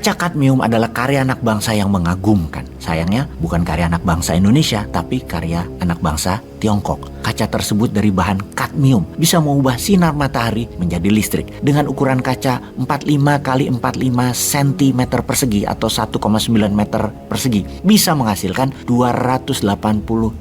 Kaca kadmium adalah karya anak bangsa yang mengagumkan. Sayangnya bukan karya anak bangsa Indonesia, tapi karya anak bangsa Tiongkok. Kaca tersebut dari bahan kadmium bisa mengubah sinar matahari menjadi listrik. Dengan ukuran kaca 45 x 45 cm persegi atau 1,9 meter persegi, bisa menghasilkan 280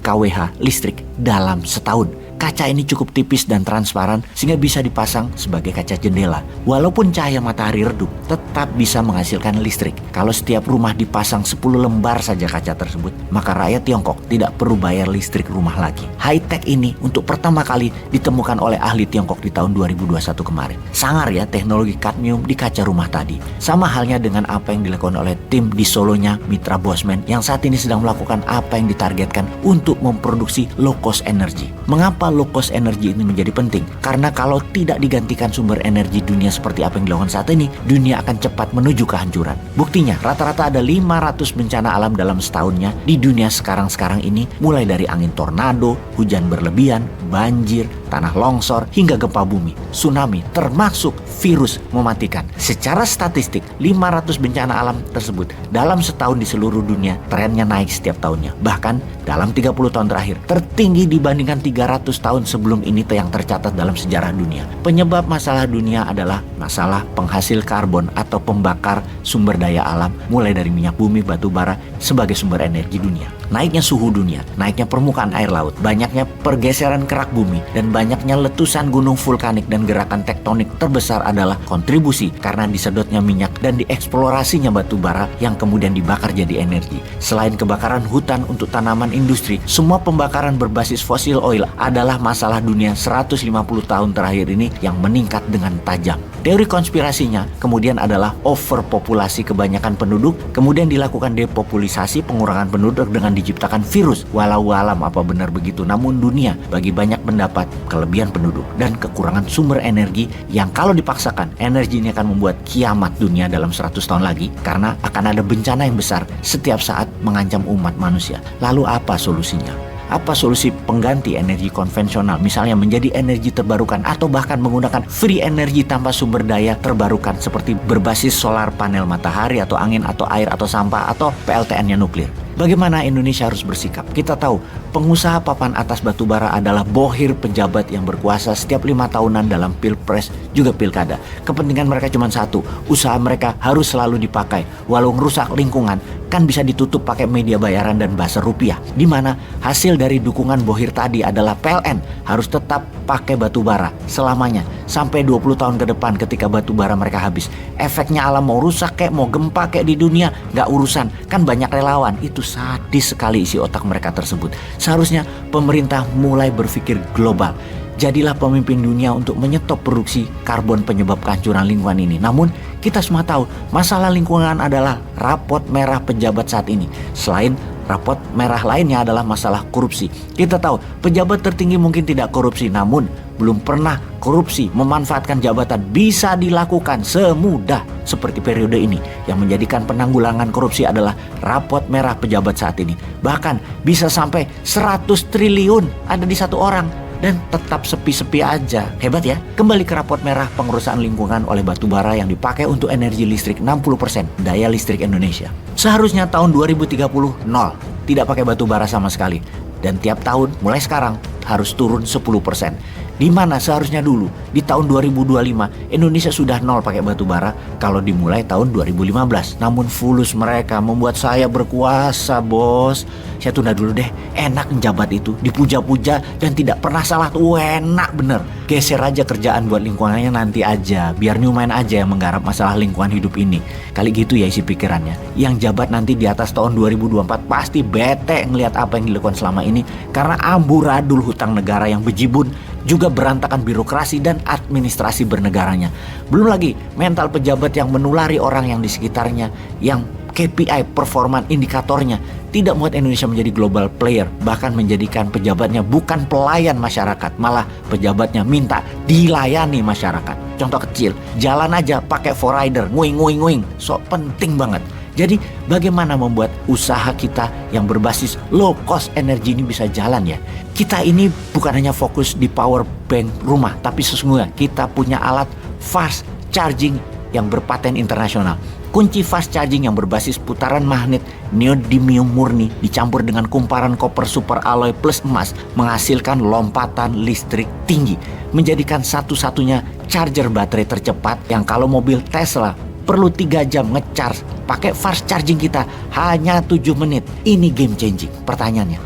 kWh listrik dalam setahun. Kaca ini cukup tipis dan transparan sehingga bisa dipasang sebagai kaca jendela. Walaupun cahaya matahari redup, tetap bisa menghasilkan listrik. Kalau setiap rumah dipasang 10 lembar saja kaca tersebut, maka rakyat Tiongkok tidak perlu bayar listrik rumah lagi. High-tech ini untuk pertama kali ditemukan oleh ahli Tiongkok di tahun 2021 kemarin. Sangar ya teknologi kadmium di kaca rumah tadi. Sama halnya dengan apa yang dilakukan oleh tim di Solonya Mitra Bosman yang saat ini sedang melakukan apa yang ditargetkan untuk memproduksi low cost energy. Mengapa low cost energy ini menjadi penting? Karena kalau tidak digantikan sumber energi dunia seperti apa yang dilakukan saat ini, dunia akan cepat menuju kehancuran. Buktinya, rata-rata ada 500 bencana alam dalam setahunnya di dunia sekarang ini, mulai dari angin tornado, hujan berlebihan, banjir, tanah longsor, hingga gempa bumi, tsunami, termasuk virus mematikan. Secara statistik, 500 bencana alam tersebut dalam setahun di seluruh dunia trennya naik setiap tahunnya. Bahkan dalam 30 tahun terakhir, tertinggi dibandingkan 300 tahun sebelum ini yang tercatat dalam sejarah dunia. Penyebab masalah dunia adalah masalah penghasil karbon atau pembakar sumber daya alam, mulai dari minyak bumi, batu bara sebagai sumber energi dunia. Naiknya suhu dunia, naiknya permukaan air laut, banyaknya pergeseran kerak bumi, dan banyaknya letusan gunung vulkanik dan gerakan tektonik terbesar adalah kontribusi karena disedotnya minyak dan dieksplorasinya batu bara yang kemudian dibakar jadi energi. Selain kebakaran hutan untuk tanaman industri, semua pembakaran berbasis fosil oil adalah masalah dunia 150 tahun terakhir ini yang meningkat dengan tajam. Teori konspirasinya kemudian adalah overpopulasi kebanyakan penduduk, kemudian dilakukan depopulisasi pengurangan penduduk dengan diciptakan virus. Walau alam apa benar begitu, namun dunia bagi banyak pendapat kelebihan penduduk dan kekurangan sumber energi yang kalau dipaksakan energi ini akan membuat kiamat dunia dalam 100 tahun lagi karena akan ada bencana yang besar setiap saat mengancam umat manusia. Lalu apa solusinya? Apa solusi pengganti energi konvensional, misalnya menjadi energi terbarukan atau bahkan menggunakan free energy tanpa sumber daya terbarukan seperti berbasis solar panel matahari atau angin atau air atau sampah atau PLTN-nya nuklir? Bagaimana Indonesia harus bersikap? Kita tahu pengusaha papan atas batubara adalah bohir pejabat yang berkuasa setiap 5 tahunan dalam pilpres juga pilkada. Kepentingan mereka cuma satu, usaha mereka harus selalu dipakai. Walau ngerusak lingkungan, kan bisa ditutup pakai media bayaran dan bahasa rupiah. Di mana hasil dari dukungan bohir tadi adalah PLN harus tetap pakai batubara selamanya sampai 20 tahun ke depan ketika batubara mereka habis. Efeknya alam mau rusak kayak mau gempa kayak di dunia, gak urusan. Kan banyak relawan. Itu sadis sekali isi otak mereka tersebut. Seharusnya pemerintah mulai berpikir global. Jadilah pemimpin dunia untuk menyetop produksi karbon penyebab kehancuran lingkungan ini. Namun kita semua tahu masalah lingkungan adalah rapot merah pejabat saat ini. Selain rapot merah lainnya adalah masalah korupsi. Kita tahu pejabat tertinggi mungkin tidak korupsi, namun belum pernah korupsi memanfaatkan jabatan bisa dilakukan semudah seperti periode ini. Yang menjadikan penanggulangan korupsi adalah rapot merah pejabat saat ini. Bahkan bisa sampai 100 triliun ada di satu orang dan tetap sepi-sepi aja. Hebat ya. Kembali ke rapot merah pengurusan lingkungan oleh batubara yang dipakai untuk energi listrik 60% daya listrik Indonesia. Seharusnya tahun 2030 nol, tidak pakai batubara sama sekali. Dan tiap tahun mulai sekarang harus turun 10%. Di mana seharusnya dulu di tahun 2025 Indonesia sudah nol pakai batu bara kalau dimulai tahun 2015. Namun fulus mereka membuat saya berkuasa, bos. Saya tunda dulu deh. Enak menjabat itu, dipuja-puja dan tidak pernah salah tuh, enak bener. Geser aja kerjaan buat lingkungannya nanti aja. Biar Newman aja yang menggarap masalah lingkungan hidup ini. Kali gitu ya isi pikirannya. Yang jabat nanti di atas tahun 2024 pasti bete ngelihat apa yang dilakukan selama ini karena amburadul hutang negara yang bejibun, juga berantakan birokrasi dan administrasi bernegaranya. Belum lagi mental pejabat yang menulari orang yang di sekitarnya, yang KPI performan indikatornya tidak membuat Indonesia menjadi global player, bahkan menjadikan pejabatnya bukan pelayan masyarakat, malah pejabatnya minta dilayani masyarakat. Contoh kecil, jalan aja pakai forrider, nguing, so penting banget. Jadi bagaimana membuat usaha kita yang berbasis low cost energi ini bisa jalan ya? Kita ini bukan hanya fokus di power bank rumah, tapi sesungguhnya kita punya alat fast charging yang berpaten internasional. Kunci fast charging yang berbasis putaran magnet neodymium murni dicampur dengan kumparan koper super alloy plus emas menghasilkan lompatan listrik tinggi, menjadikan satu-satunya charger baterai tercepat yang kalau mobil Tesla perlu 3 jam ngecharge, pakai fast charging kita hanya 7 menit. Ini game changing. Pertanyaannya,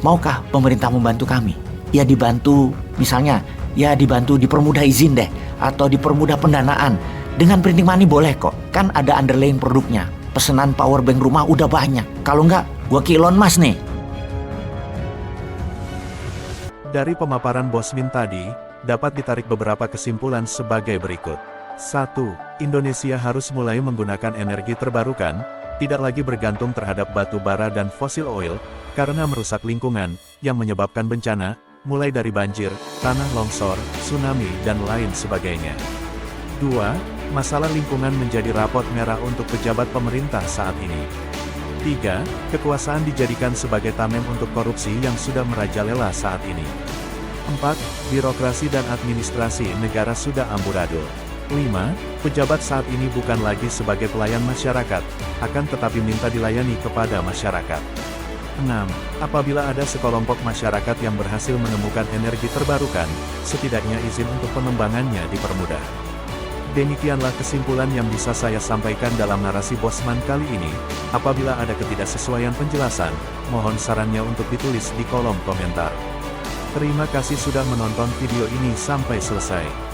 maukah pemerintah membantu kami? Ya dibantu, misalnya, ya dibantu dipermudah izin deh, atau dipermudah pendanaan. Dengan printing money boleh kok, kan ada underlying produknya. Pesanan power bank rumah udah banyak. Kalau enggak, gua ke Elon Musk nih. Dari pemaparan Bosmin tadi, dapat ditarik beberapa kesimpulan sebagai berikut. 1. Indonesia harus mulai menggunakan energi terbarukan, tidak lagi bergantung terhadap batu bara dan fosil oil, karena merusak lingkungan, yang menyebabkan bencana, mulai dari banjir, tanah longsor, tsunami, dan lain sebagainya. 2. Masalah lingkungan menjadi rapot merah untuk pejabat pemerintah saat ini. 3. Kekuasaan dijadikan sebagai tameng untuk korupsi yang sudah merajalela saat ini. 4. Birokrasi dan administrasi negara sudah amburadul. 5. Pejabat saat ini bukan lagi sebagai pelayan masyarakat, akan tetapi minta dilayani kepada masyarakat. 6. Apabila ada sekelompok masyarakat yang berhasil menemukan energi terbarukan, setidaknya izin untuk pengembangannya dipermudah. Demikianlah kesimpulan yang bisa saya sampaikan dalam narasi Bosman kali ini. Apabila ada ketidaksesuaian penjelasan, mohon sarannya untuk ditulis di kolom komentar. Terima kasih sudah menonton video ini sampai selesai.